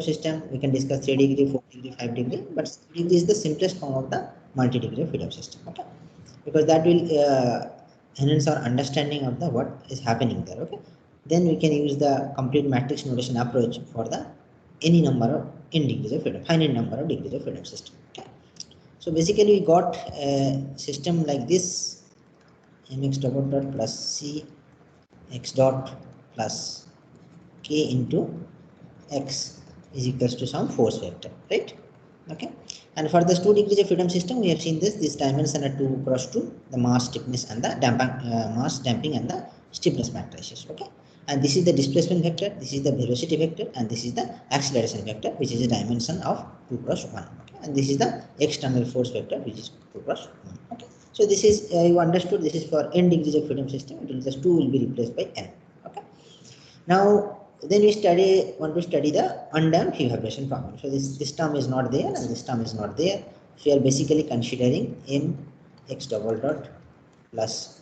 system, we can discuss 3 degree, 4 degree, 5 degree, but 3 degree is the simplest form of the multi-degree freedom system. Okay, because that will enhance our understanding of the what is happening there. Okay, then we can use the complete matrix notation approach for the any number of n degrees of freedom, finite number of degrees of freedom system. Okay, so basically we got a system like this: mx dot plus c x dot plus k into x is equals to some force vector, right? Okay, and for this 2 degrees of freedom system, we have seen this dimension are 2 cross 2, the mass, stiffness, and the mass, damping, and the stiffness matrices. Okay, and this is the displacement vector, this is the velocity vector, and this is the acceleration vector, which is a dimension of 2 cross 1. Okay, and this is the external force vector, which is 2 cross 1. Okay, so this is you understood. This is for n degrees of freedom system. It will just 2 will be replaced by n. Okay, now then we want to study the undamped free vibration problem. So this term is not there and this term is not there. So we are basically considering m x double dot plus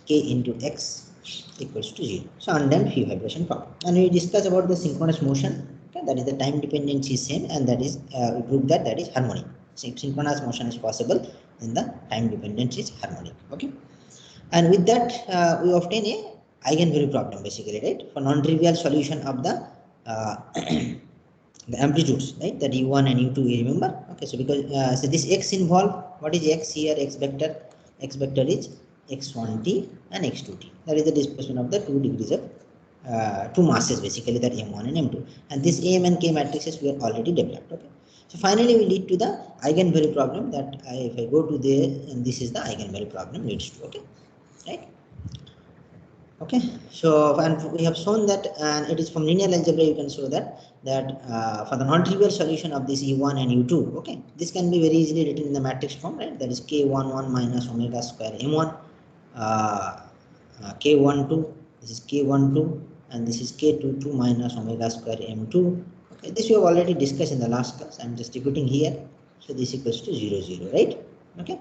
k into x equals to 0. So undamped free vibration problem. And we discuss about the synchronous motion. Okay, that is the time dependency is same, and that is we prove that is harmonic. So if synchronous motion is possible, then the time dependency is harmonic. Okay, and with that we obtain a eigenvalue problem basically, right? For non-trivial solution of the the amplitudes, right? That u1 and u2, you remember? Okay, so because so this x involved, what is x here? X vector is x1t and x2t. That is the displacement of the 2 degrees of two masses basically, that m1 and m2. And this am and k matrices we are already developed. Okay, so finally we lead to the eigenvalue problem that if I go to there, and this is the eigenvalue problem leads to. Okay, right? Okay, so and we have shown that, and it is from linear algebra you can show that for the non-trivial solution of this u1 and u2, okay, this can be very easily written in the matrix form, right? That is k11 minus omega square m1, k12, this is k12, and this is k22 minus omega square m2. Okay, this we have already discussed in the last class. I am just repeating here. So this equals to 0 0, right? Okay.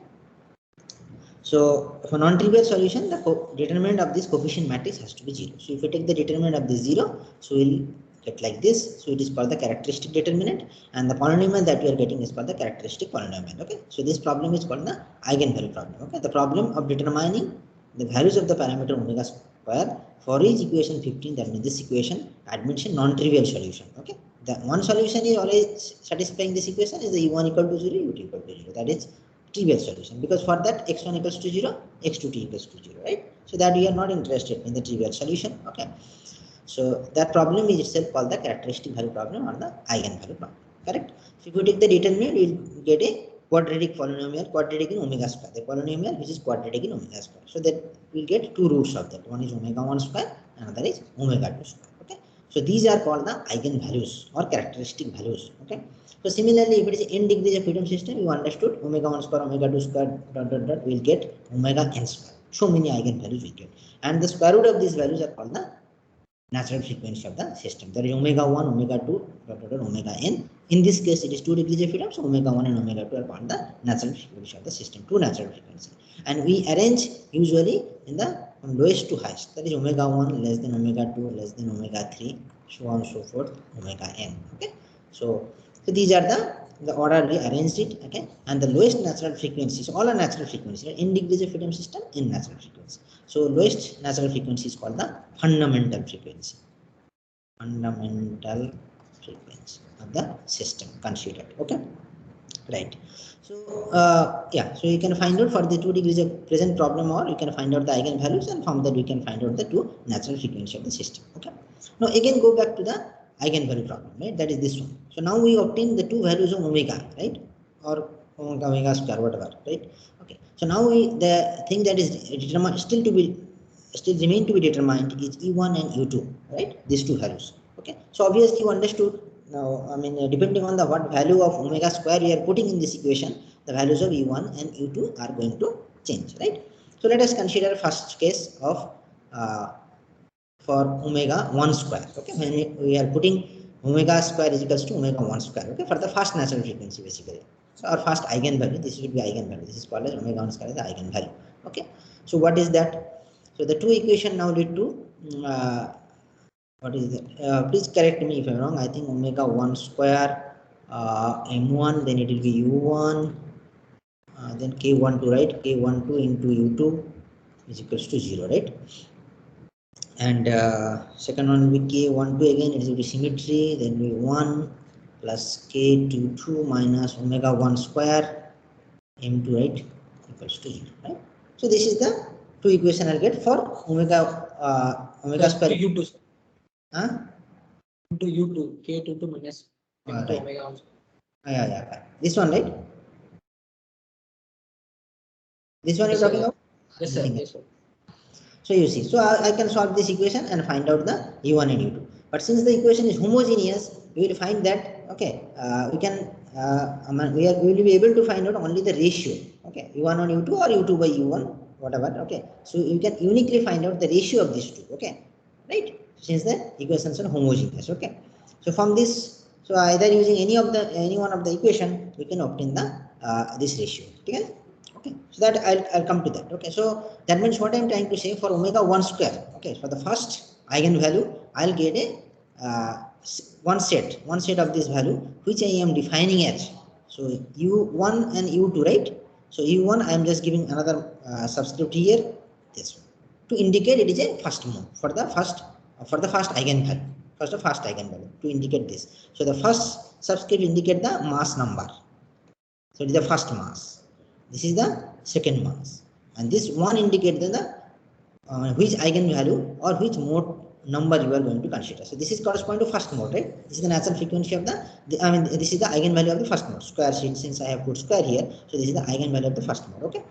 So for non-trivial solution, the determinant of this coefficient matrix has to be 0. So if we take the determinant of the 0, so we'll get like this. So it is called the characteristic determinant, and the polynomial that we are getting is called the characteristic polynomial. Okay, so this problem is called the eigenvalue problem. Okay, the problem of determining the values of the parameter omega square for each equation 15, that means this equation admits a non-trivial solution. Okay, the one solution is always satisfying this equation is the u1 equal to 0, u2 equal to 0. That is trivial solution, because for that x1 equals to 0, x2t equals to 0, right? So that we are not interested in the trivial solution. Okay, so that problem is itself called the characteristic value problem or the eigenvalue problem. Correct? So if you take the determinant, we will get a quadratic polynomial, quadratic in omega square, the polynomial which is quadratic in omega square. So that we will get two roots of that. One is omega 1 square, another is omega 2 square. Okay, so these are called the eigenvalues or characteristic values. Okay, so similarly, if it is n degrees of freedom system, you understood omega 1 square, omega 2 square, dot dot dot, we will get omega n square. So many eigenvalues we get, and the square root of these values are called the natural frequency of the system. There is omega 1, omega 2, dot, dot, dot, omega n. In this case, it is 2 degrees of freedom, so omega 1 and omega 2 are called the natural frequency of the system, two natural frequency. And we arrange usually in the from lowest to highest. That is omega 1 less than omega 2 less than omega 3, so on and so forth, omega n. Okay, so these are the order we arranged it. Okay, and the lowest natural frequencies, all are natural frequencies, right? In degrees of freedom system, in natural frequency. So lowest natural frequency is called the fundamental frequency. Fundamental frequency of the system considered. Okay, right. So yeah, so you can find out for the 2 degrees of present problem, or you can find out the eigenvalues, and from that we can find out the two natural frequency of the system. Okay, now again go back to the eigenvalue problem, right? That is this one. So now we obtain the two values of omega, right? Or omega square, whatever, right? Okay, so now the thing that is determined still remain to be determined is e1 and u2, right? These two values. Okay, so obviously you understood. Now, I mean, depending on the what value of omega square we are putting in this equation, the values of e1 and u2 are going to change, right? So let us consider first case of for omega 1 square. Okay, when we are putting omega square is equals to omega 1 square. Okay, for the first natural frequency basically. So our first eigenvalue, this should be eigenvalue. This is called as omega 1 square is the eigenvalue. Okay, so what is that? So the two equation now lead to What is that? Please correct me if I'm wrong. I think omega 1 square m1, then it will be u1, then k12, right? K12 into u2 is equals to 0, right? And second one will be k12 again, it will be symmetry, then we 1 plus k22 minus omega 1 square m2, right, equals to 0, right? So this is the two equation I'll get for omega square. U2. Huh? Into U2, K22 minus M2 Right. omega 1. Yeah. This one, right? This one Yes, you're talking sir. about? Yes, sir. Yes, sir. So you see, so I can solve this equation and find out the u1 and u2. But since the equation is homogeneous, we will find that okay, we can we will be able to find out only the ratio. Okay, u1 on u2 or u2 by u1, whatever. Okay, so you can uniquely find out the ratio of these two. Okay, right? Since the equations are homogeneous. Okay, so from this, so either using any one of the equation, we can obtain the this ratio. Okay. Okay, so that I'll come to that. Okay, so that means what I'm trying to say for omega 1 square. Okay, for the first eigenvalue, I'll get a one set of this value which I am defining as. So u1 and u2, right? So u1 I am just giving another subscript here, this one, to indicate it is a first mode for the first eigenvalue, first eigenvalue to indicate this. So the first subscript indicate the mass number. So it is the first mass. This is the second mass, and this one indicates the which eigenvalue or which mode number you are going to consider. So this is correspond to first mode, right? This is the natural frequency of I mean this is the eigenvalue of the first mode. Square sheet, since I have put square here, so this is the eigenvalue of the first mode. Okay,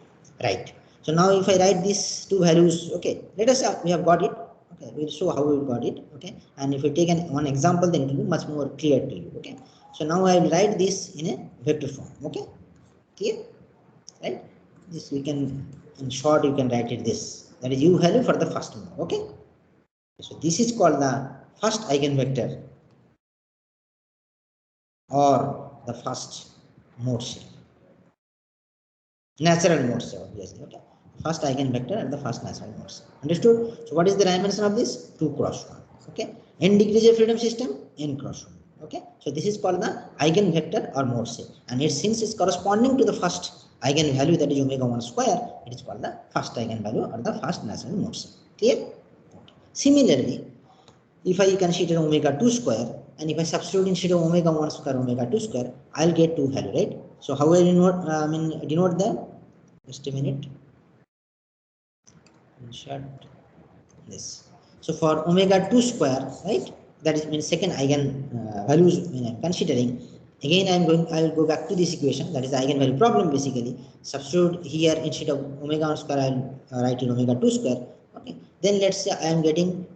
right. So now if I write these two values, okay, let us we have got it. Okay, we'll show how we got it. Okay, and if we take one example, then it will be much more clear to you. Okay, so now I will write this in a vector form. Okay, clear? Right, this we can, in short you can write it this, that is u value for the first mode. Okay, so this is called the first eigenvector or the first mode shape, natural mode shape, obviously. Okay, first eigenvector and the first natural mode shape. Understood? So what is the dimension of this? 2 cross 1. Okay, n degrees of freedom system, n cross 1. Okay, so this is called the eigenvector or mode shape, and it, since it's corresponding to the first eigenvalue, that is omega 1 square, it is called the first eigenvalue or the first natural mode shape. Clear? Okay. Similarly, if I consider omega 2 square, and if I substitute instead of omega 1 square omega 2 square, I'll get 2 value, right? So how will I denote them? Just a minute. Insert this. So for omega 2 square, right? That is means second eigen values when I'm considering. Again, I will go back to this equation, that is the eigenvalue problem basically. Substitute here instead of omega 1 square, I'll write it omega 2 square. Okay. Then let's say I am getting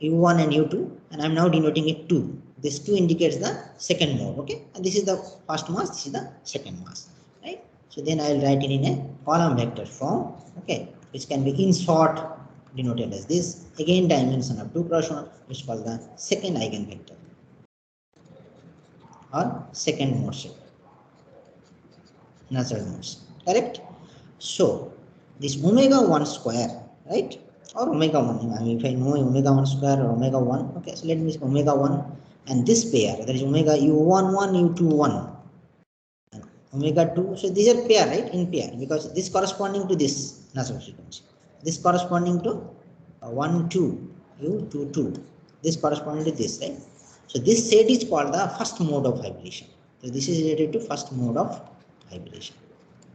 u1 and u2, and I'm now denoting it 2. This 2 indicates the second mode. Okay. And this is the first mass, this is the second mass. Right. So then I'll write it in a column vector form. Okay. Which can be in short denoted as this. Again, dimension of 2 cross 1, which is called the second eigenvector or second mode shape, natural modes. Correct? So this omega 1 square, right? Or omega 1. I mean, if I know omega 1 square or omega 1, okay, so let me say omega 1 and this pair, that is omega u1 1, u2 1. And omega 2, so these are pair, right? In pair, because this corresponding to this natural frequency. This corresponding to 1 2 u2 2. This corresponding to this, right? So this set is called the first mode of vibration. So this is related to first mode of vibration.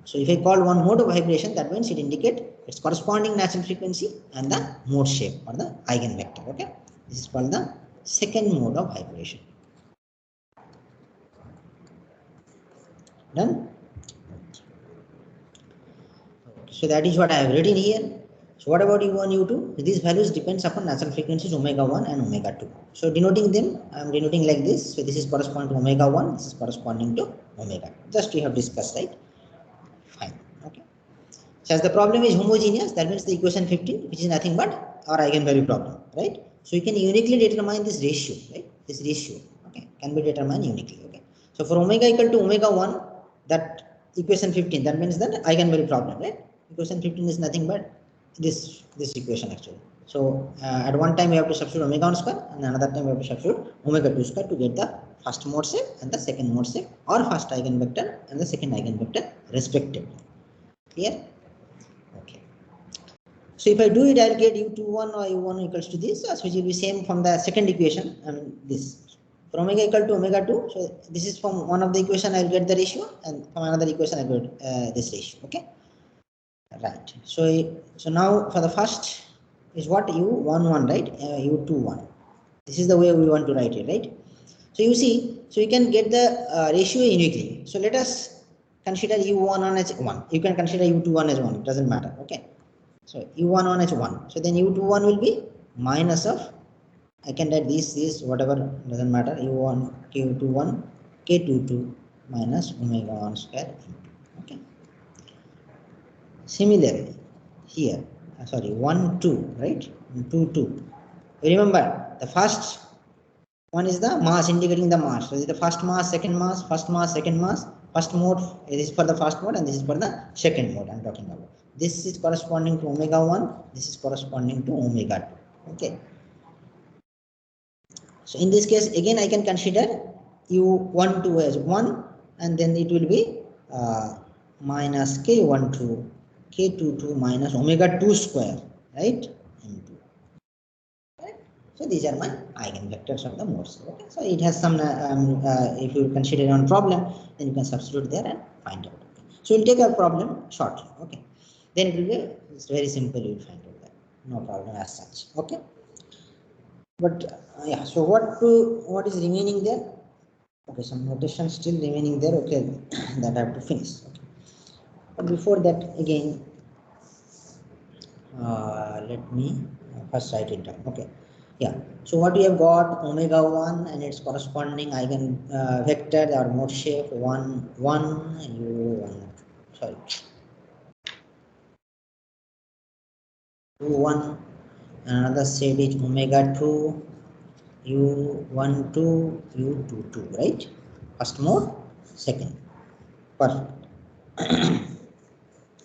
So if I call one mode of vibration, that means it indicates its corresponding natural frequency and the mode shape or the eigenvector. Okay, this is called the second mode of vibration. Done. So that is what I have written here. So what about u1, u2? These values depends upon natural frequencies omega 1 and omega 2. So denoting them, I am denoting like this. So this is corresponding to omega 1, this is corresponding to omega. Just we have discussed, right? Fine. Okay. So as the problem is homogeneous, that means the equation 15, which is nothing but our eigenvalue problem, right? So you can uniquely determine this ratio, right? This ratio, okay, can be determined uniquely, okay? So for omega equal to omega 1, that equation 15, that means that eigenvalue problem, right? Equation 15 is nothing but this equation actually. So at one time we have to substitute omega 1 square, and another time we have to substitute omega 2 square to get the first mode shape and the second mode shape, or first eigenvector and the second eigenvector respectively. Clear? Okay. So if I do it, I'll get u21 or u1 equals to this, which will be same from the second equation. I mean this. For omega equal to omega 2, so this is from one of the equation I'll get the ratio, and from another equation I'll get this ratio. Okay. Right. So now for the first is what u11, right? U21. This is the way we want to write it, right? So you see, so you can get the ratio uniquely. So let us consider u11 as 1. You can consider u21 as 1. It doesn't matter. Okay. So u11 as 1. So then u21 will be minus of, I can write this whatever, doesn't matter, u1 k21 k22 minus omega 1 square. Okay. Similarly, here, sorry, 1, 2, right? 2, 2. Remember, the first one is the mass, indicating the mass. So this is the first mass, second mass, first mass, second mass. First mode, this is for the first mode, and this is for the second mode I'm talking about. This is corresponding to omega 1, this is corresponding to omega 2. Okay. So in this case, again, I can consider u12 as 1, and then it will be minus k12 k22 minus omega 2 square, right? Into. Right? So these are my eigenvectors of the modes. Okay? So it has some, if you consider one problem, then you can substitute there and find out. Okay? So we'll take our problem shortly. Okay. Then it will be, it's very simple, you will find out that. No problem as such. Okay. But yeah, so what is remaining there? Okay, some notation still remaining there. Okay, that I have to finish. Okay. But before that, again, let me first write it down. Okay, yeah. So what we have got, omega 1 and its corresponding eigen vector or mode shape 1 1 u1, sorry, u1, another set is omega 2 u12 u22, right? First mode, second. Perfect.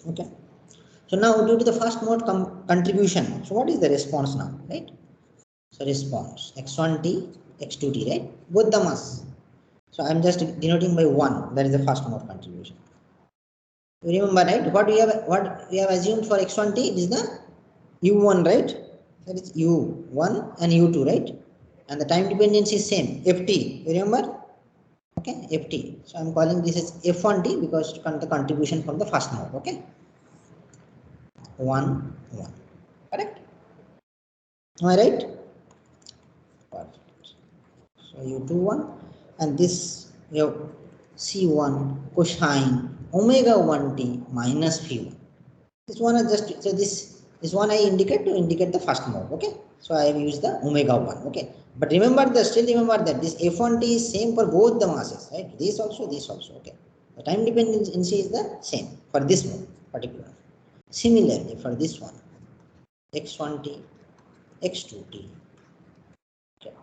Okay. So now due to the first mode contribution, so what is the response now, right? So response x1t, x2t, right? Both the mass. So I'm just denoting by 1. That is the first mode contribution. You remember, right? What we have assumed for x1t is the u1, right? That is u1 and u2, right? And the time dependency is same, ft. You remember? Okay, ft. So I'm calling this as f1t because the contribution from the first mode. Okay. 1 1, correct? Am I right? Perfect. So u21, and this you have c1 cosine omega 1t minus phi1. This one is just, so this one I indicate to indicate the first mode. Okay, so I have used the omega 1. Okay, but remember that this f1t is same for both the masses, right? This also. Okay, the time dependency is the same for this mode particular. Similarly for this one, x1t, x2t. Okay.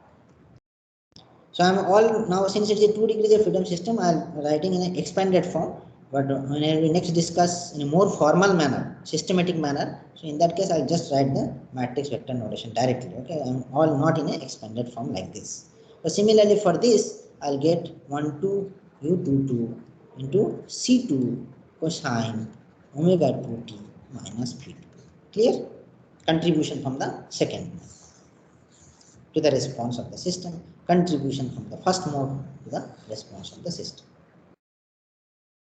So I'm all now, since it's a 2 degrees of freedom system, I'm writing in an expanded form. But when I will next discuss in a more formal manner, systematic manner, so in that case I'll just write the matrix vector notation directly. Okay, I'm all not in an expanded form like this. So similarly for this, I'll get 1 2 u22 into c2 cosine omega 2t minus phi2. Clear? Contribution from the second mode to the response of the system, contribution from the first mode to the response of the system.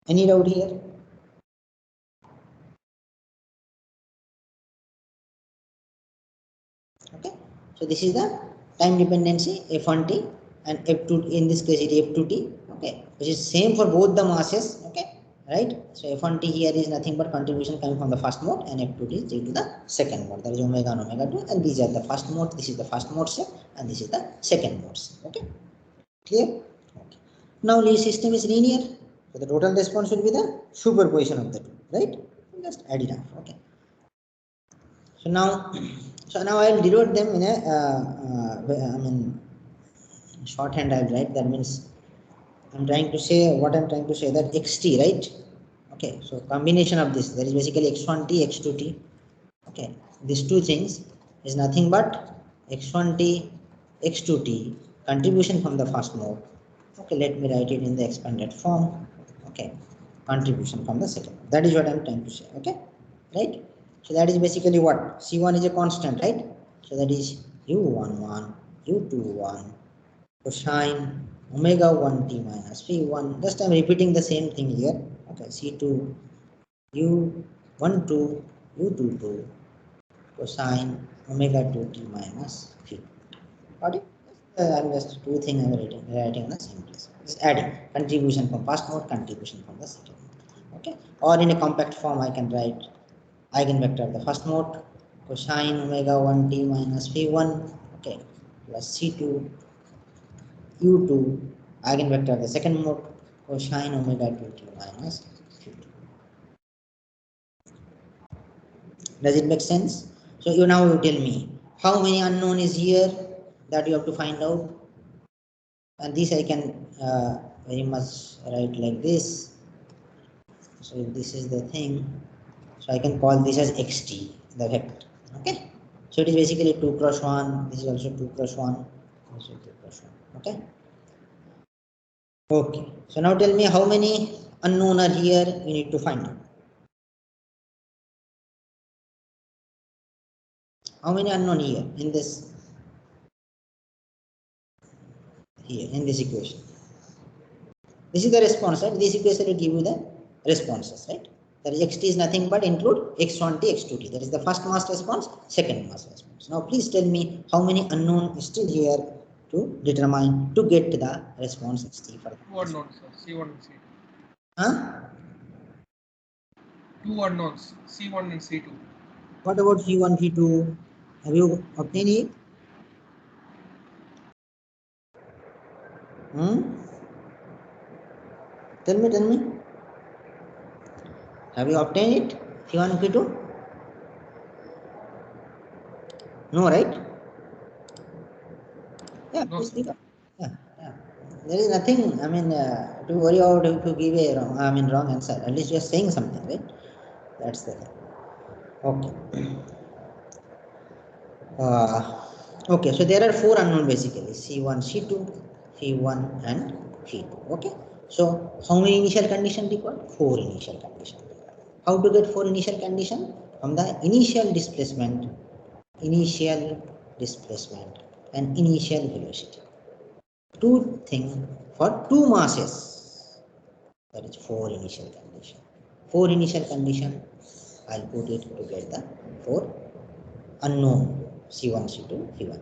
Any doubt here? Okay, so this is the time dependency f1t, and f2, in this case it is f2t. Okay, which is same for both the masses. Okay, right? So f1t here is nothing but contribution coming from the first mode, and f2t is due to the second mode, that is omega and omega 2, and these are the first mode. This is the first mode set, and this is the second mode set. Okay, clear? Okay. Now Lie system is linear, so the total response will be the superposition of the two, right? Just add it up. Okay. So now I will denote them in a shorthand. I will write, that means I'm trying to say that xt, right? Okay, so combination of this, there is basically x1t, x2t. Okay, these two things is nothing but x1t, x2t, contribution from the first mode. Okay, let me write it in the expanded form. Okay, contribution from the second. That is what I'm trying to say. Okay, right? So that is basically what C1 is a constant, right? So that is U11, U21, cosine omega 1t minus P1. Just I'm repeating the same thing here. Okay, C2, U12, U22, cosine omega 2t minus P. Got it? I'm just two things I'm writing in the same place. Just adding contribution from first mode, contribution from the second mode. Okay, or in a compact form, I can write eigenvector of the first mode cosine omega 1t minus P1. Okay, plus C2 U2 eigenvector of the second mode cosine omega 2t minus P2. Does it make sense? So you now you tell me how many unknown is here that you have to find out, and this I can very much write like this. So if this is the thing, so I can call this as xt, the vector. Okay, so it is basically 2 cross 1. This is also 2 cross 1. Also 2 cross 1. Okay. Okay. So now tell me how many unknown are here. You need to find out. How many unknown here in this? Here in this equation. This is the response, right? This equation will give you the responses, right? That is xt is nothing but include x1t, x2t. That is the first mass response, second mass response. Now please tell me how many unknown is still here to determine, to get the response xt for Two unknowns, sir. C1 and C2. Huh? Two unknowns, C1 and C2. What about v1, v2? Have you obtained it? Tell me. Have you obtained it? v1, v2? No, right? Yeah, No, please sir. speak up. Yeah. There is nothing, I mean, to worry about if you give a wrong answer. At least you are saying something, right? That's the thing. Okay. Okay, so there are four unknown basically, C1, C2, V1 and V2. Okay. So how many initial condition required? Four initial condition. How to get four initial condition? From the initial displacement, and initial velocity. Two things for two masses. That is four initial condition. Four initial condition. I'll put it to get the four unknown C1, C2, V1.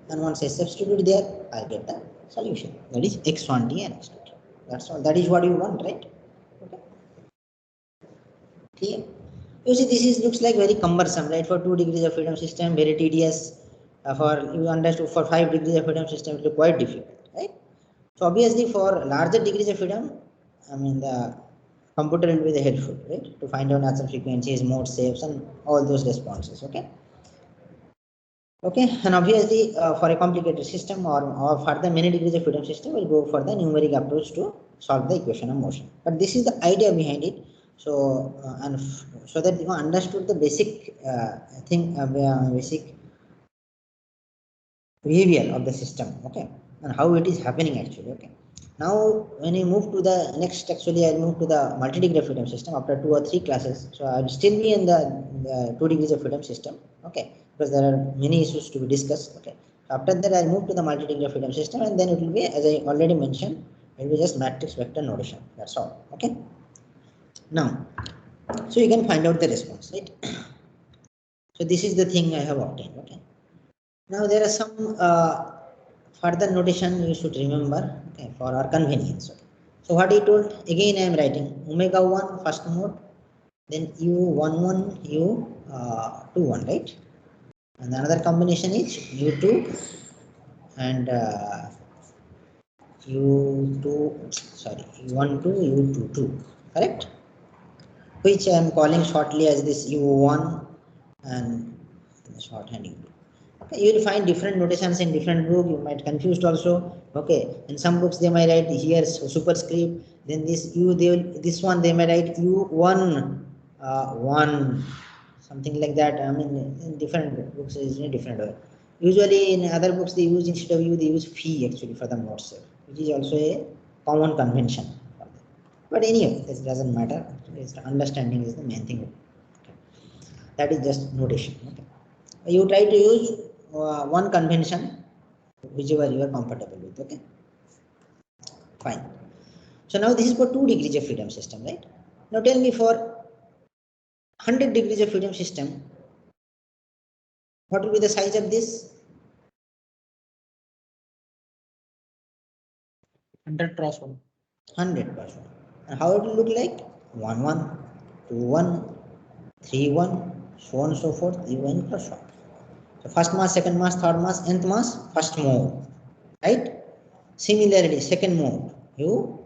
And once I substitute there, I'll get the solution. That is x1t and x2t. That's all. That is what you want, right? Okay. Clear? You see, this is looks like very cumbersome, right? For 2 degrees of freedom system, very tedious. For you understood, for 5 degrees of freedom system, it will be quite difficult, right? So obviously, for larger degrees of freedom, I mean the computer will be the helpful, right? To find out natural frequencies, mode shapes, and all those responses. Okay. Okay, and obviously for a complicated system or further many degrees of freedom system, we'll go for the numeric approach to solve the equation of motion. But this is the idea behind it. So so that you understood the basic basic behavior of the system, okay, and how it is happening actually. Okay. Now when you move to the next, actually I'll move to the multi-degree of freedom system after 2 or 3 classes. So I'll still be in the 2 degrees of freedom system, okay, because there are many issues to be discussed. Okay. So after that I'll move to the multi-degree of freedom system, and then it will be, as I already mentioned, it will be just matrix vector notation. That's all. Okay. Now, so you can find out the response, right? So this is the thing I have obtained. Okay. Now there are some further notation you should remember, okay, for our convenience. Okay. So what he told, again I am writing omega 1 first mode, then u11 u21, right? And another combination is u2 and u2, sorry, u12 u22, correct? Which I am calling shortly as this u1 and shorthand u2. Okay, you will find different notations in different book. You might confused also. Okay, in some books they might write here superscript. Then this u, they will, this one they may write u1 1. something like that. I mean, in different books is in a different way. Usually in other books they use, instead of u, they use phi actually for the mode cell, which is also a common convention. But anyway, this doesn't matter. It's the understanding is the main thing. Okay. That is just notation. Okay. You try to use one convention, whichever you are comfortable with. Okay. Fine. So now this is for 2 degrees of freedom system, right? Now tell me, for 100 degrees of freedom system, what will be the size of this? 100 cross 1. 100%. And how it will look like? 1 1, 2 1, 3 1, so on and so forth. You n cross 1. So first mass, second mass, third mass, nth mass, first mode, right? Similarly, second mode, you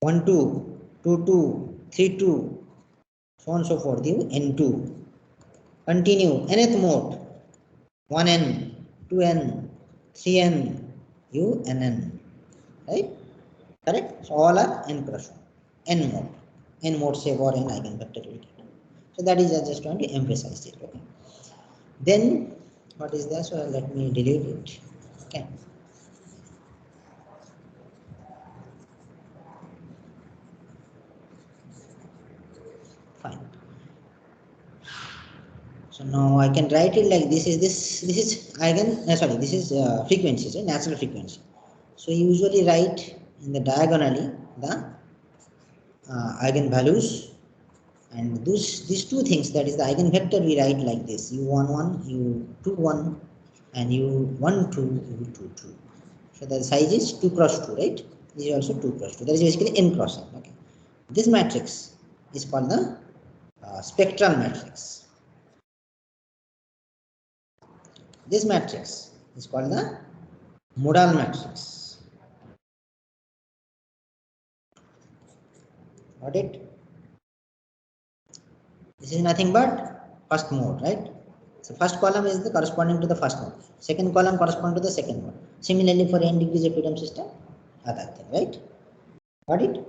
1 2, 2 2, 3 2, so on and so forth. You n2. Continue, nth mode, 1n, 2n, 3n, you nn, right? Correct? So all are n cross 1, n mode save or n eigenvector will get. So that is I just want to emphasize it. Okay. Then what is that? So let me delete it. Okay. Fine. So now I can write it like this is eigen, this is frequencies, right? Natural frequency. So you usually write in the diagonally the eigenvalues, and these two things, that is the eigenvector, we write like this: u11, u21, and u12, u22. So the size is 2 cross 2, right? This is also 2 cross 2. That is basically n cross n. Okay. This matrix is called the spectral matrix. This matrix is called the modal matrix. Got it? This is nothing but first mode, right? So first column is the corresponding to the first mode. Second column correspond to the second mode. Similarly for n degrees of freedom system, other thing, right? Got it?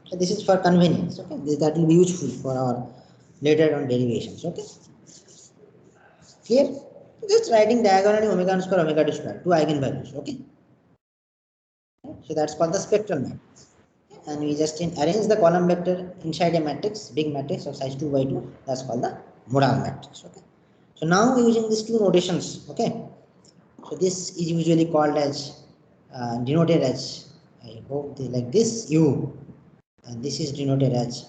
So this is for convenience. Okay, that will be useful for our later on derivations. Okay. Clear? Just writing diagonally omega 1 square, omega 2 square, two eigenvalues. Okay. So that's called the spectral matrix. And we just arrange the column vector inside a matrix, big matrix of size 2 by 2. That's called the modal matrix. Okay. So now using these two notations. Okay. So this is usually called as denoted as, I hope they like this, u, and this is denoted as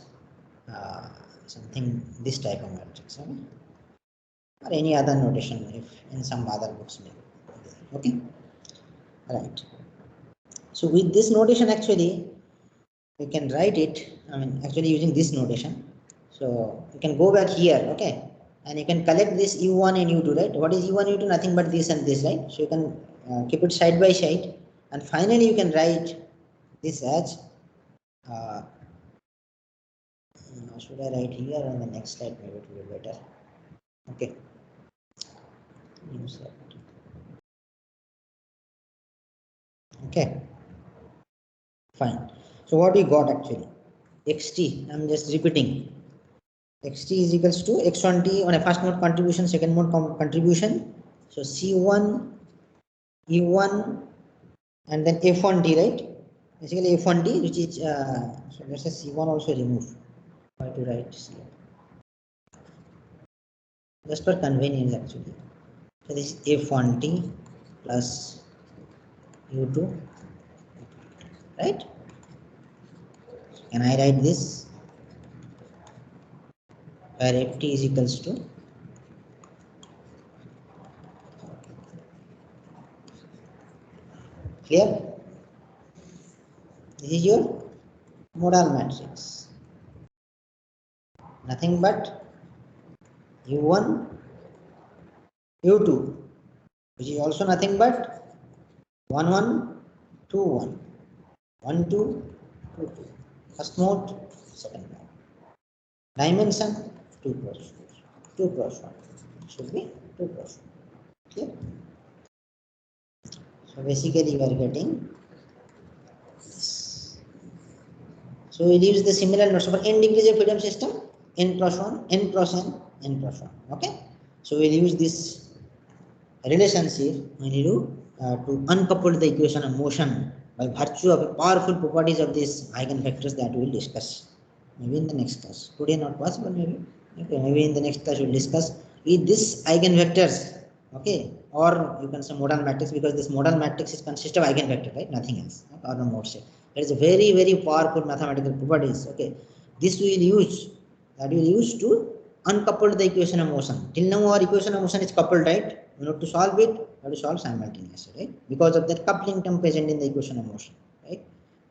something this type of matrix. Okay. Or any other notation if in some other books maybe. Okay. Right. So with this notation actually we can write it, I mean actually using this notation. So you can go back here, okay, and you can collect this u1 and u2, right? What is u1, u2? Nothing but this and this, right? So you can keep it side by side, and finally you can write this as should I write here on the next slide? Maybe it will be better. Okay. Okay. Fine. So what we got actually? Xt, I'm just repeating. Xt is equals to x1t on a first mode contribution, second mode contribution. So C1, E1, and then F1t, right? Basically F1t, which is, so let's say C1 also remove. Why to write C? Just for convenience actually. So this is F1t plus U2, right? Can I write this? Where Ft is equals to clear? This is your modal matrix. Nothing but U1, U2, which is also nothing but 1 1, 2 1, 1 2, 2 2. First mode, second mode. Dimension 2 cross 2, 2 cross 1. Should be 2 cross 1. Okay. So basically you are getting this. So we use the similar notes for n degrees of freedom system. n cross 1, n cross n, n cross 1. Okay. So we'll use this relationship we need to uncouple the equation of motion by virtue of powerful properties of these eigenvectors that we will discuss maybe in the next class. Today not possible maybe. Okay, maybe in the next class we'll discuss with this eigenvectors. Okay, or you can say modal matrix, because this modal matrix is consist of eigenvector, right? Nothing else. Okay? Or no mode shape. That is a very, very powerful mathematical properties. Okay, this we will use. That we will use to uncouple the equation of motion. Till now our equation of motion is coupled, right? We have to solve it. We have to solve simultaneously, right? Because of that coupling term present in the equation of motion, right?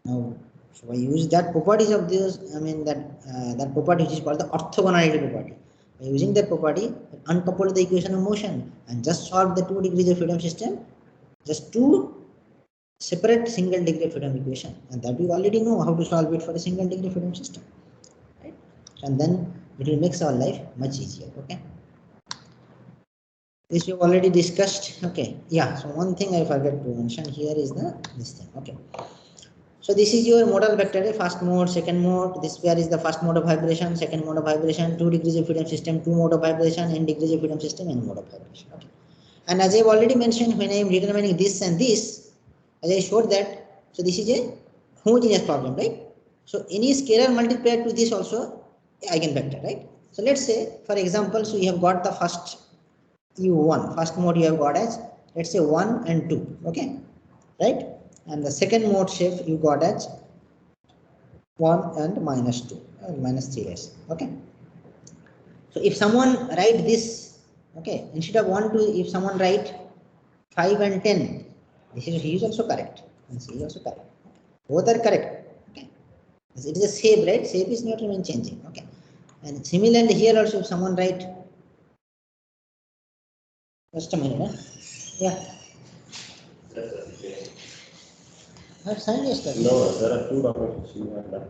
Now, so I use that properties of this. I mean that property which is called the orthogonality property. By using that property, uncouple the equation of motion and just solve the 2 degrees of freedom system. Just 2 separate single degree of freedom equation, and that we already know how to solve it for a single degree of freedom system, right? And then it will make our life much easier. Okay. This we have already discussed. Okay. Yeah. So one thing I forgot to mention here is this thing. Okay. So this is your modal vector, first mode, second mode. This pair is the first mode of vibration, second mode of vibration, 2 degrees of freedom system, 2 mode of vibration, n degrees of freedom system, n mode of vibration. Okay. And as I have already mentioned, when I am determining this and this, as I showed that, so this is a homogeneous problem, right? So any scalar multiplier to this also eigenvector, right? So let's say, for example, so you have got the first u1, first mode you have got as, let's say 1 and 2, okay, right? And the second mode shape you got as 1 and minus 2, minus 3s, okay. So if someone write this, okay, instead of 1, 2, if someone write 5 and 10, this is, he is also correct, and C is also correct. Both are correct, okay. It is a shape, right? Shape is not even changing, okay. And similarly here also, if someone write, just a minute, huh? Yeah. I have signed yesterday. No, there are 2 documents you have done.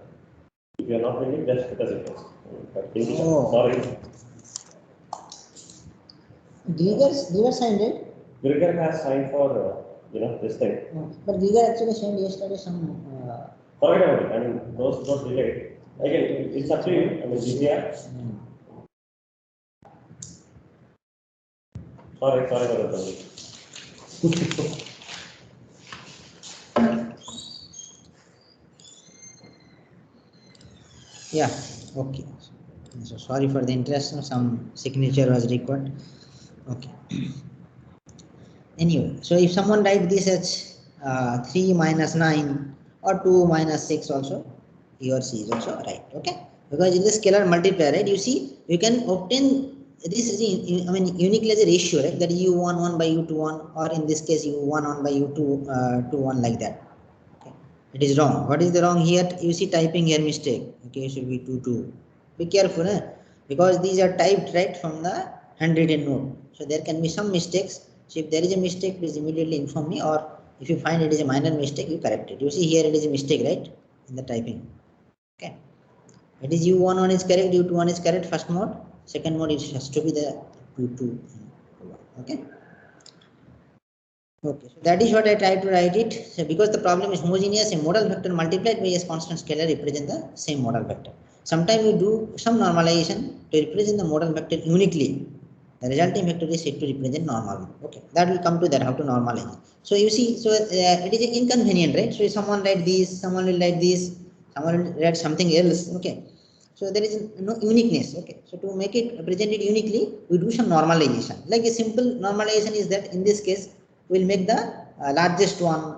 If you are not doing it, just because it was. Oh. Sorry. Giger signed it. Gregor has signed for, this thing. But Giger actually signed yesterday some. Forget about it. I mean, those got delayed. Again, it's up to you. I mean, GTR. Sorry for that. Yeah, okay. So sorry for the interest, some signature was required. Okay. Anyway, so if someone write this as 3 minus 9 or 2 minus 6 also, he or she is also right, okay? Because in the scalar multiplier, right, you see, you can obtain this is, uniquely as a ratio, right? That is u1 1 by u2 1, or in this case u1 1 by u2 2 1, like that. Okay. It is wrong. What is the wrong here? You see typing here mistake. Okay, it should be 2 2. Be careful, because these are typed right from the handwritten note. So there can be some mistakes. So if there is a mistake, please immediately inform me, or if you find it is a minor mistake, you correct it. You see here it is a mistake, right, in the typing. Okay. It is u1 1 is correct, u2 1 is correct, first mode. Second mode, it has to be the 2 2. Okay. Okay, so that is what I tried to write it. So because the problem is homogeneous, a modal vector multiplied by a constant scalar represent the same modal vector. Sometimes we do some normalization to represent the modal vector uniquely. The resulting vector is said to represent normal. Okay, that will come to that, how to normalize. So you see, so it is inconvenient, right? So if someone write this, someone will write this, someone will write something else. Okay, so there is no uniqueness. Okay, so to make it represented uniquely, we do some normalization. Like a simple normalization is that in this case, we'll make the largest one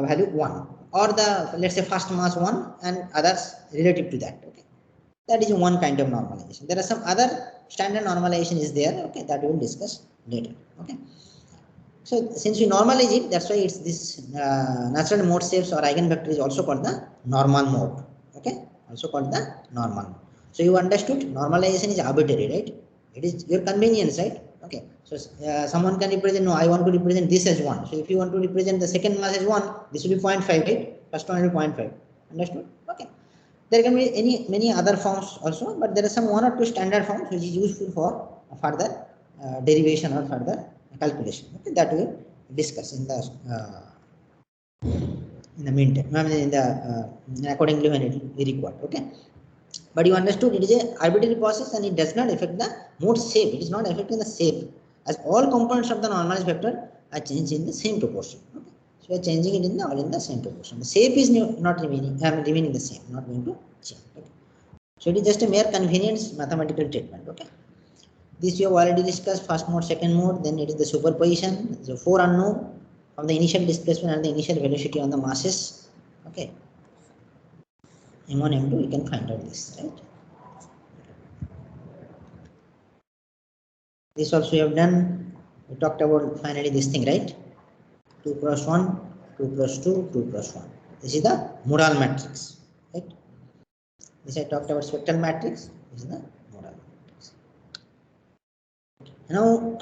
value 1, or the, let's say, first mass 1 and others relative to that. Okay, that is one kind of normalization. There are some other standard normalization is there. Okay, that we will discuss later. Okay, so since we normalize it, that's why it's this natural mode shapes or eigenvector is also called the normal mode. Okay, also called the normal mode. So you understood normalization is arbitrary, right? It is your convenience, right? Okay, so someone can represent, no, I want to represent this as 1. So if you want to represent the second mass as 1, this will be 0.5, right? First one will be 0.5. Understood? Okay. There can be many other forms also, but there are some 1 or 2 standard forms which is useful for further derivation or further calculation. Okay, that we will discuss in the meantime, accordingly when it is required. Okay. But you understood it is a arbitrary process and it does not affect the mode shape. It is not affecting the shape, as all components of the normalized vector are changed in the same proportion. Okay. So we are changing it in the all in the same proportion. The shape is not remaining, remaining the same, not going to change. Okay. So it is just a mere convenience mathematical treatment. Okay. This you have already discussed, first mode, second mode, then it is the superposition. So 4 unknown from the initial displacement and the initial velocity on the masses. Okay. M1, M2, you can find out this, right? This also we have done. We talked about finally this thing, right? 2 cross 1, 2 cross 2, 2 cross 1. This is the modal matrix, right? This I talked about spectral matrix. This is the modal matrix. Now,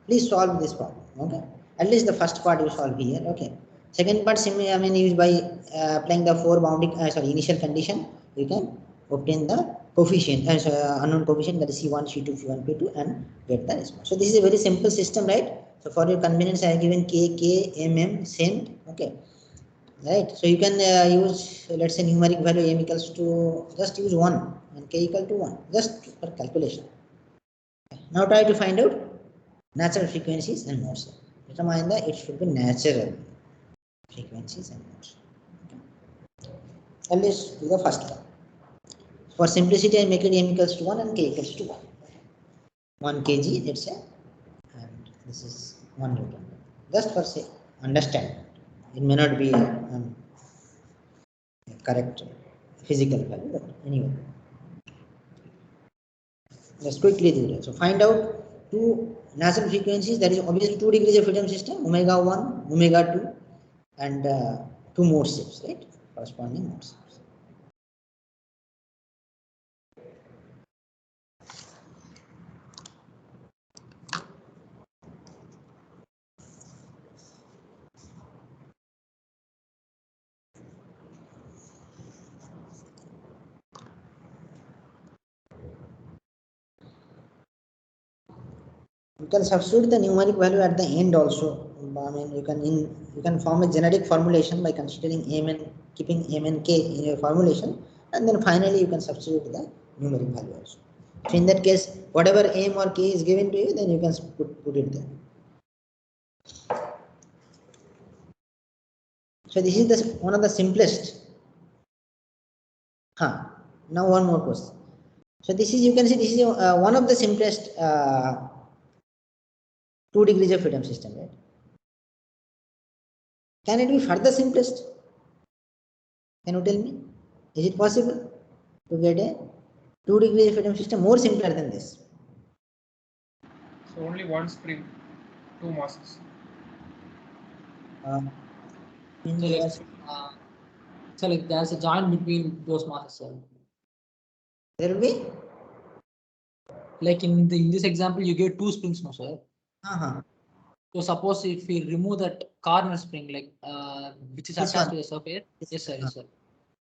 please solve this problem. Okay, at least the first part you solve here. Okay, second part simply used by applying the 4 bounding initial condition, you can obtain the coefficient as unknown coefficient, that is C1, C2, P1, P2, and get the response. So this is a very simple system, right? So for your convenience, I have given K, M, M, same. Okay, right? So you can use, let's say, numeric value M equals to, just use 1 and K equal to 1, just for calculation. Now try to find out natural frequencies and modes. Determine that it should be natural frequencies and modes. Okay. And let's do the first one. For simplicity, I make it M equals to 1 and K equals to 1. 1 kg, let's say, and this is 1 Newton. Just for say, understand. It may not be a correct physical value, but anyway. Let's quickly do that. So find out two natural frequencies, that is obviously 2 degrees of freedom system, omega 1, omega 2, and 2 mode shapes, right? Corresponding mode shapes. You can substitute the numeric value at the end also. You can form a genetic formulation by considering m and keeping m and k in your formulation, and then finally you can substitute the numeric value also. So in that case, whatever m or k is given to you, then you can put it there. So this is one of the simplest. Now one more question. So this is, you can see, this is one of the simplest 2 degrees of freedom system, right? Can it be further simplest? Can you tell me? Is it possible to get a 2 degrees of freedom system more simpler than this? So only one spring, two masses. So like there's a joint between those masses. Sir. There will be? Like in this example, you give 2 springs, no sir? Uh-huh. So suppose if we remove that corner spring, like which is This attached one? to the surface, yes sir, Uh-huh. yes sir.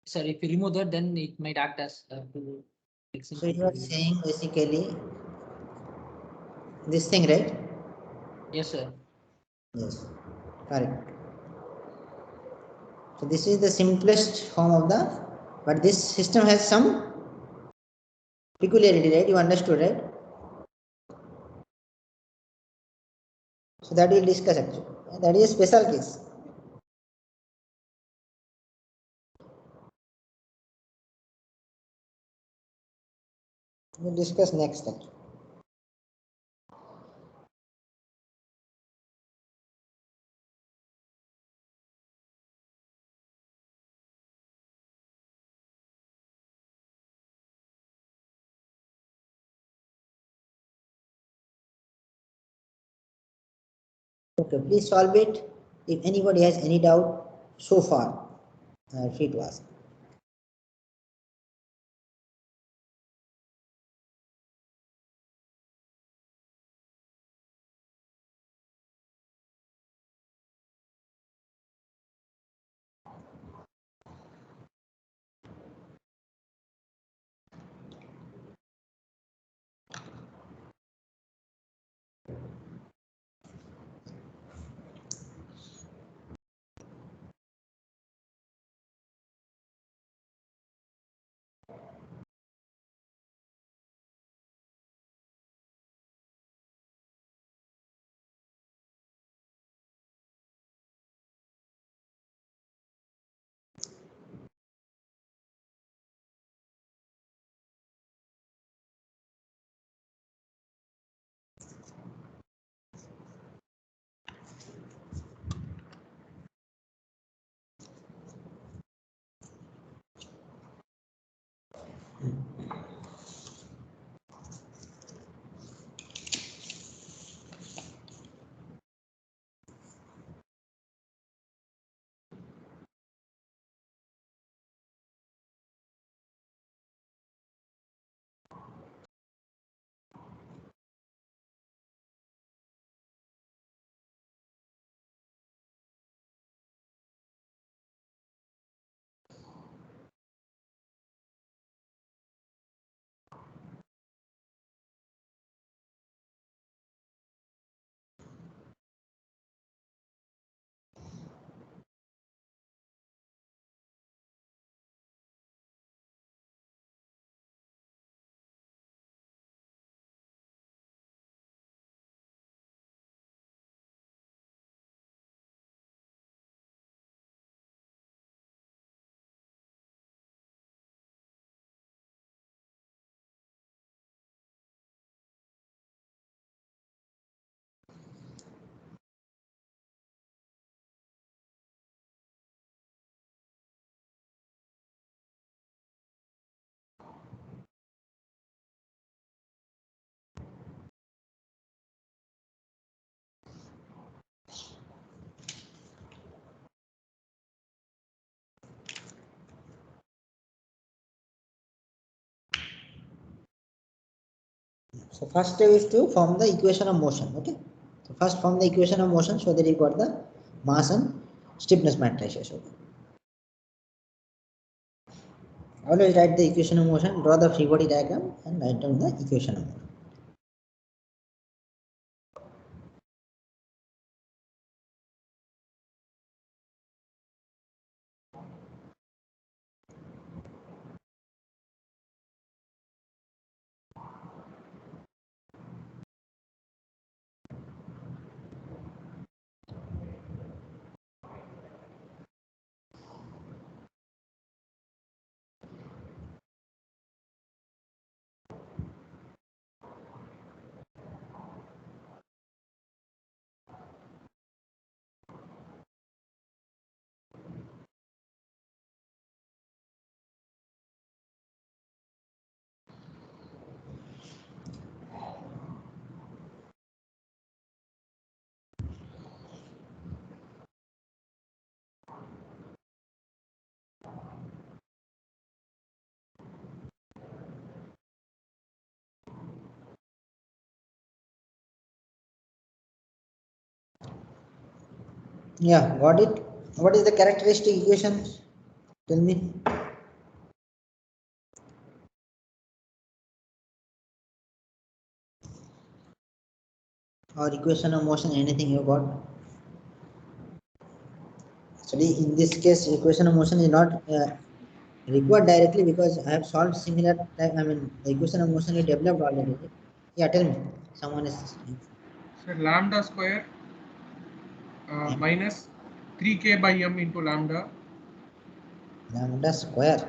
Sir, if you remove that, then it might act as So you are saying basically this thing, right? yes sir. Yes, correct. So this is the simplest form of the, but this system has some peculiarity, right? You understood, right? So that we'll discuss actually. That is a special case. We'll discuss next actually. Okay, please solve it. If anybody has any doubt so far, free to ask. So first step is to form the equation of motion. Okay. So first form the equation of motion so that you got the mass and stiffness matrices. Okay. Always write the equation of motion, draw the free body diagram, and write down the equation of motion. Yeah, got it. What is the characteristic equation? Tell me. Or equation of motion, anything you got? Actually, in this case, equation of motion is not required directly because I have solved similar type. I mean, the equation of motion is developed already. Yeah, tell me. Someone is So lambda square minus 3k by m into lambda. lambda square.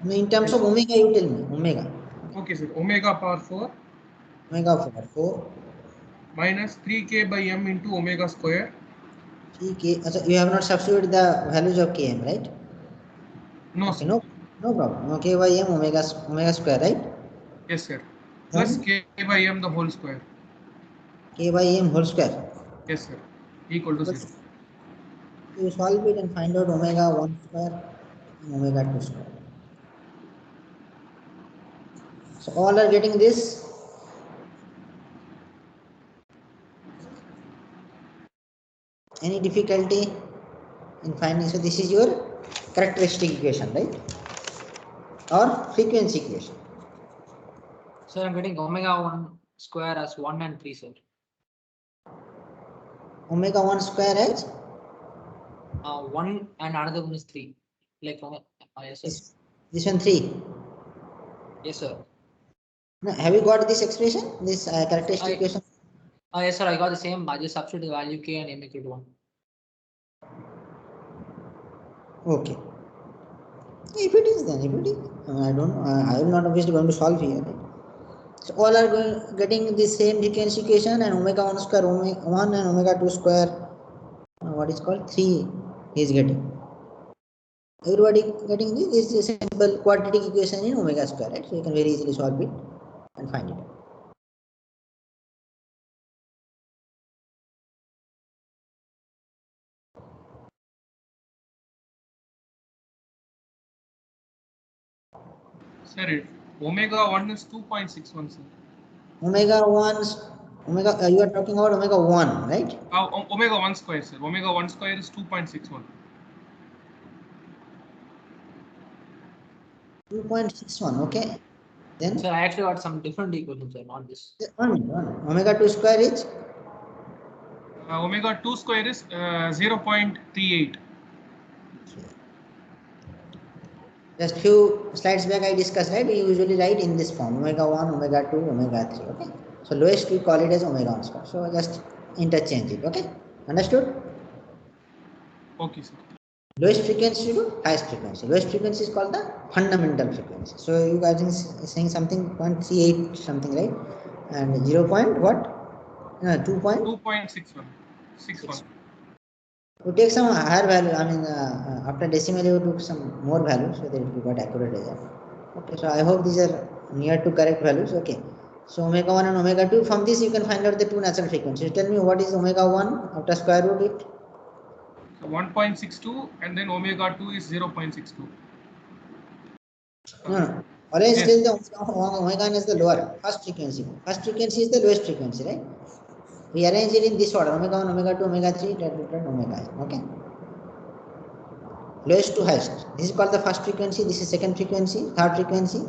No, in terms Yes. of omega, you tell me. Omega. Okay, sir. Omega power 4 Omega over 4. minus 3k by m into omega square. 3k. So you have not substituted the values of km, right? No, Okay, sir. no problem. Okay, by m omega square, right? Yes, sir. Plus And k by m the whole square. k by m whole square. Yes, sir. Equal to 0. You solve it and find out omega 1 square and omega 2 square. So all are getting this. Any difficulty in finding? So this is your characteristic equation, right? Or frequency equation. So I'm getting omega 1 square as 1 and 3, sir. Omega 1 square as 1 and another one is 3. Like, yes, sir. this one 3. Yes, sir. Now, have you got this expression? This characteristic equation? Yes, sir. I got the same. I just substitute the value k and m equal to 1. Okay. If it is, then if it is, I don't know. I am not obviously going to solve here. Right? So all are getting the same frequency equation, and omega 1 square, omega 1 and omega 2 square, what is called 3 he is getting. Everybody getting this? This is a simple quadratic equation in omega square, right? So you can very easily solve it and find it. Sir, omega 1 is 2.61, sir. Omega 1, you are talking about omega 1, right? Omega 1 square, sir. Omega 1 square is 2.61. 2.61, okay. Then So I actually got some different equations, sir, not this. one minute. Omega 2 square is Omega 2 square is 0.38. just few slides back I discussed, right? We usually write in this form omega 1, omega 2, omega 3. Okay. So lowest we call it as omega 1 square. So just interchange it. Okay. Understood? Okay, sir. Lowest frequency to highest frequency. Lowest frequency is called the fundamental frequency. So you guys are saying something 0.38 something, right? And 0. What? No, 2.61. 61. You take some higher value. I mean, after decimal, you took some more value so that you got accurate result. Okay, so I hope these are near to correct values. Okay, so omega 1 and omega 2. From this, you can find out the two natural frequencies. Tell me what is omega 1 after square root it? So 1.62 and then omega 2 is 0.62. No. Always Yes. tell the omega 1 is the lower first frequency. First frequency is the lowest frequency, right? We arrange it in this order: omega 1, omega 2, omega 3, omega n. Okay. Lowest to highest. This is called the first frequency. This is second frequency, third frequency.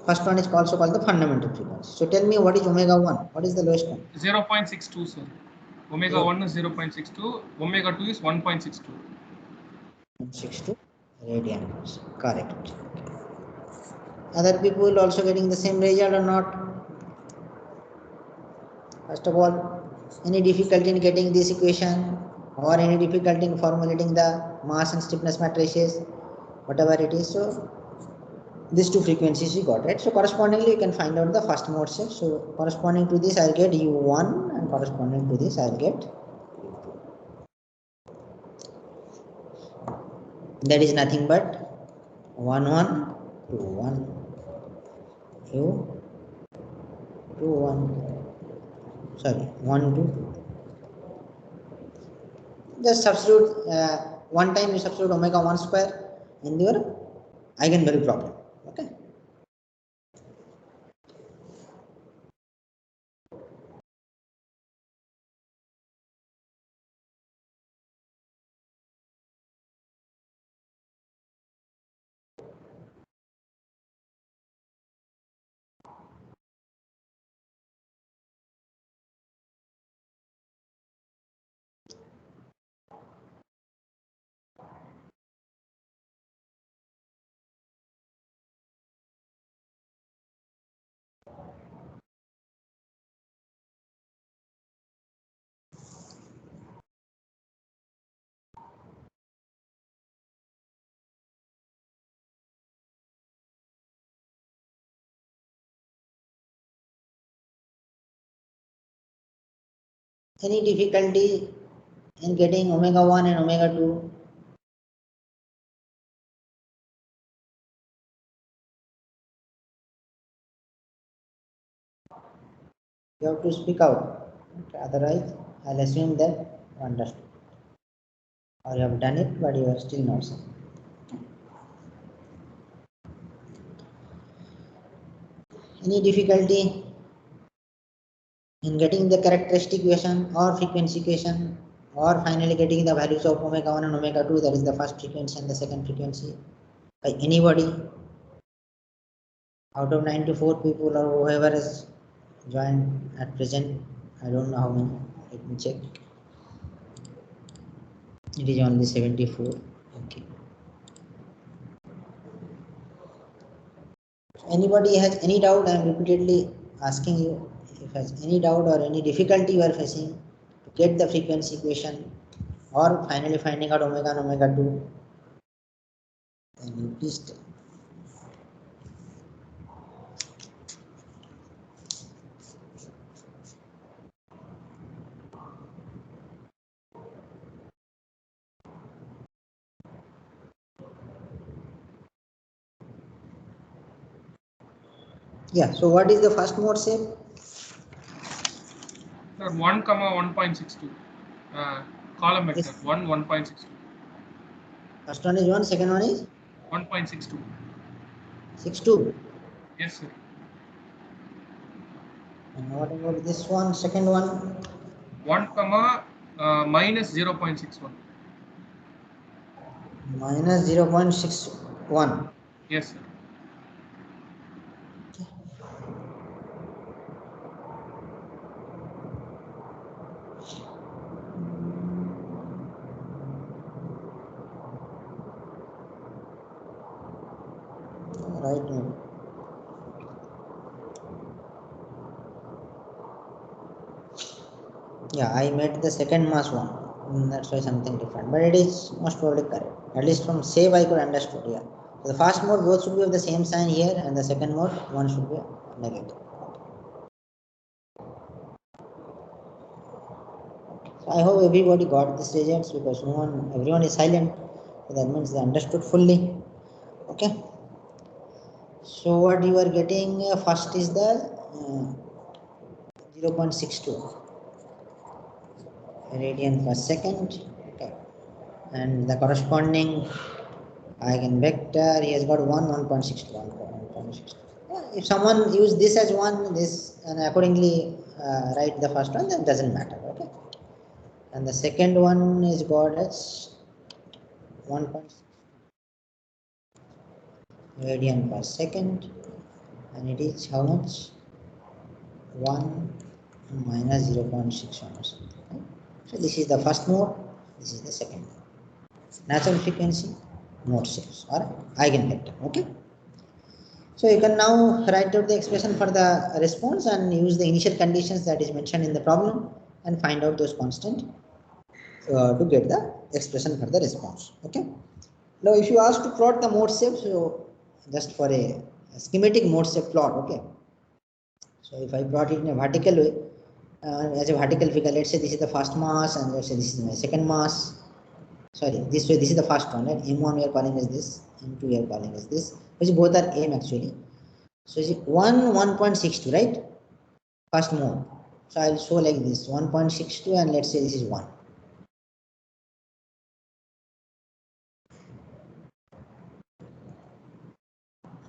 First one is also called the fundamental frequency. So tell me what is omega 1? What is the lowest one? 0.62, sir. Omega 1 is 0.62. Omega 2 is 1.62. 1.62 radians. Correct. Other people also getting the same result or not? First of all, any difficulty in getting this equation or any difficulty in formulating the mass and stiffness matrices, whatever it is. So these two frequencies we got, right? So correspondingly you can find out the first mode set. So corresponding to this I'll get u1 and corresponding to this I'll get u2. That is nothing but 1 1 2 1 u 2 1, sorry 1 2. Just substitute one time you substitute omega 1 square in your eigenvalue problem. Okay. Any difficulty in getting omega 1 and omega 2? You have to speak out. Okay. Otherwise, I'll assume that you understood. Or you have done it, but you are still not saying. Any difficulty in getting the characteristic equation or frequency equation, or finally getting the values of omega 1 and omega 2, that is the first frequency and the second frequency, by anybody out of 94 people or whoever is joined at present? I don't know how many. Let me check. It is only 74. Okay. Anybody has any doubt? I am repeatedly asking you if has any doubt or any difficulty you are facing to get the frequency equation or finally finding out omega and omega 2. And you please tell. Yeah, so what is the first mode shape? Sir, 1 comma 1.62. Column vector. Yes. 1.62. First one is 1, second one is 1.62. 62. Yes, sir. And what about this one, second one? 1 comma minus 0.61. Minus 0.61. Yes, sir. Right. Maybe. Yeah, I made the second mass one. That's why something different. But it is most probably correct. At least from save I could understood. Yeah. So the first mode both should be of the same sign here, and the second mode one should be negative. So I hope everybody got these results because everyone is silent. So that means they understood fully. Okay. So what you are getting first is the 0.62 radian per second. Okay. And the corresponding eigenvector, he has got 1.62. 1.62. If someone use this as 1, this and accordingly write the first one, then doesn't matter. Okay. And the second one is got as 1.6 radian per second, and it is how much? 1 minus 0.61 or something. Right? So this is the first mode, this is the second mode. Natural frequency mode shapes or eigenvector. Okay. So you can now write out the expression for the response and use the initial conditions that is mentioned in the problem and find out those constant to get the expression for the response. Okay. Now if you ask to plot the mode shape, so just for a schematic mode shape plot. Okay. So if I plot it in a vertical way, as a vertical figure, let's say this is the first mass and let's say this is my second mass. Sorry, this way, this is the first one, right? M1 we are calling as this, M2 we are calling as this, which both are M actually. So is it 1.62, right? First mode. So I'll show like this 1.62 and let's say this is 1.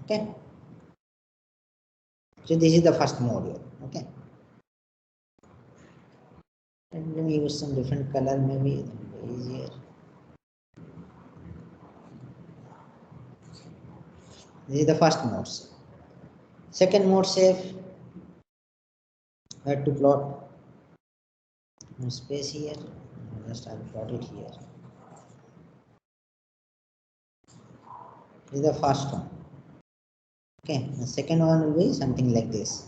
Okay. So this is the first mode here. Okay. And let me use some different color, maybe it will be easier. This is the first mode. Second mode shape, I had to plot no space here. Just I'll plot it here. This is the first one. Okay, the second one will be something like this.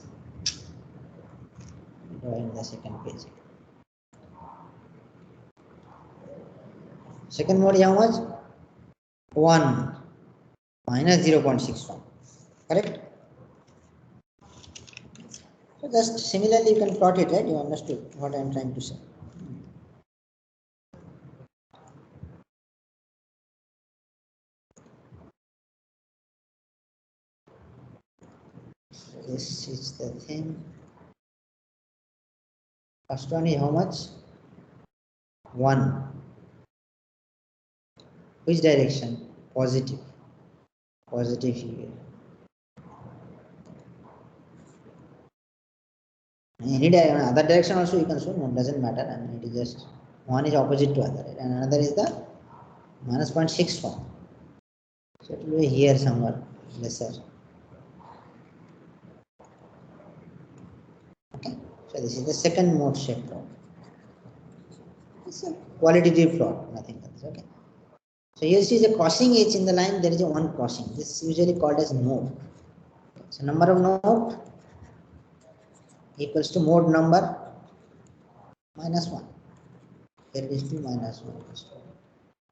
In the second page. Second mode is how much? 1 minus 0.61. Correct? So just similarly you can plot it, right? You understood what I am trying to say. So this is the thing. First one is how much? 1. Which direction? Positive. Positive here. Any other direction also you can show, no, doesn't matter. I mean, it is just one is opposite to other, right? And another is the minus 0.61. So it will be here somewhere lesser. Okay. So this is the second mode shape plot. It's a qualitative plot, nothing else. Okay. So here is a crossing edge in the line, there is a one crossing. This is usually called as node. So number of node equals to mode number minus 1. Here it is 2 minus 1 equals to 1.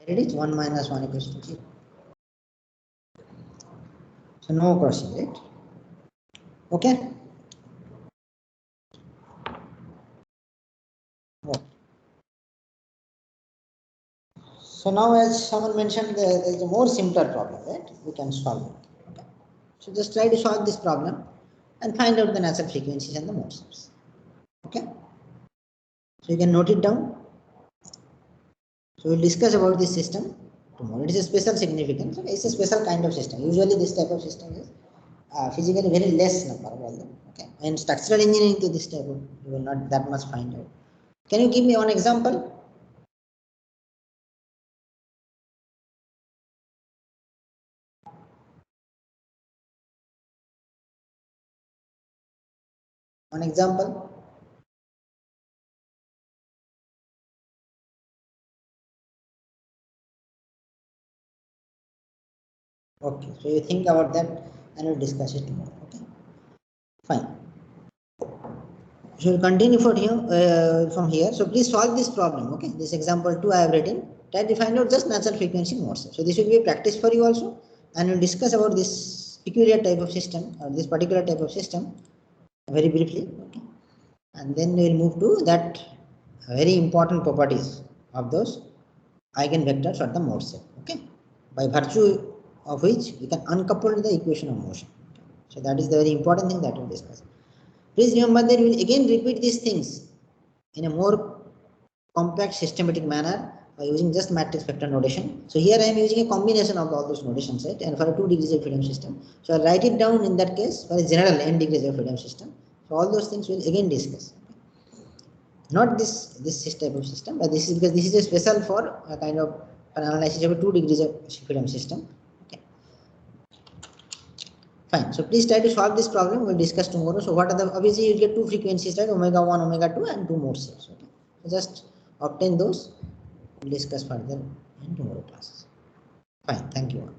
Here it is 1 minus 1 equals to 0. So no crossing, right? Okay. Oh. So now as someone mentioned, there is a more simpler problem, right? We can solve it. Okay. So just try to solve this problem. and find out the natural frequencies and the mode sets. Okay. So you can note it down. So we'll discuss about this system tomorrow. It is a special significance. Okay. It's a special kind of system. Usually this type of system is physically very less number of them. Okay. In structural engineering to this type of, you will not that much find out. Can you give me one example? One example. Okay, so you think about that and we'll discuss it tomorrow. Okay, fine. So we'll continue for here from here. So please solve this problem. Okay, this example 2 I have written. Try to find out just natural frequency modes. So this will be a practice for you also, and we'll discuss about this peculiar type of system or this particular type of system very briefly. Okay, and then we will move to that very important properties of those eigenvectors or the mode set. Okay, by virtue of which we can uncouple the equation of motion. So that is the very important thing that we will discuss. Please remember that we will again repeat these things in a more compact systematic manner by using just matrix vector notation. So here I am using a combination of all those notations, right? And for a 2 degrees of freedom system. So I'll write it down in that case for a general n degrees of freedom system. So all those things we'll again discuss. Not this type of system, but this is because this is a special for a kind of an analysis of a 2 degrees of freedom system. Okay. Fine. So please try to solve this problem. We'll discuss tomorrow. So what are the, obviously you get 2 frequencies, right? Omega 1, omega 2 and 2 mode sets. Okay. So just obtain those. We'll discuss further in tomorrow classes. Fine. Thank you all.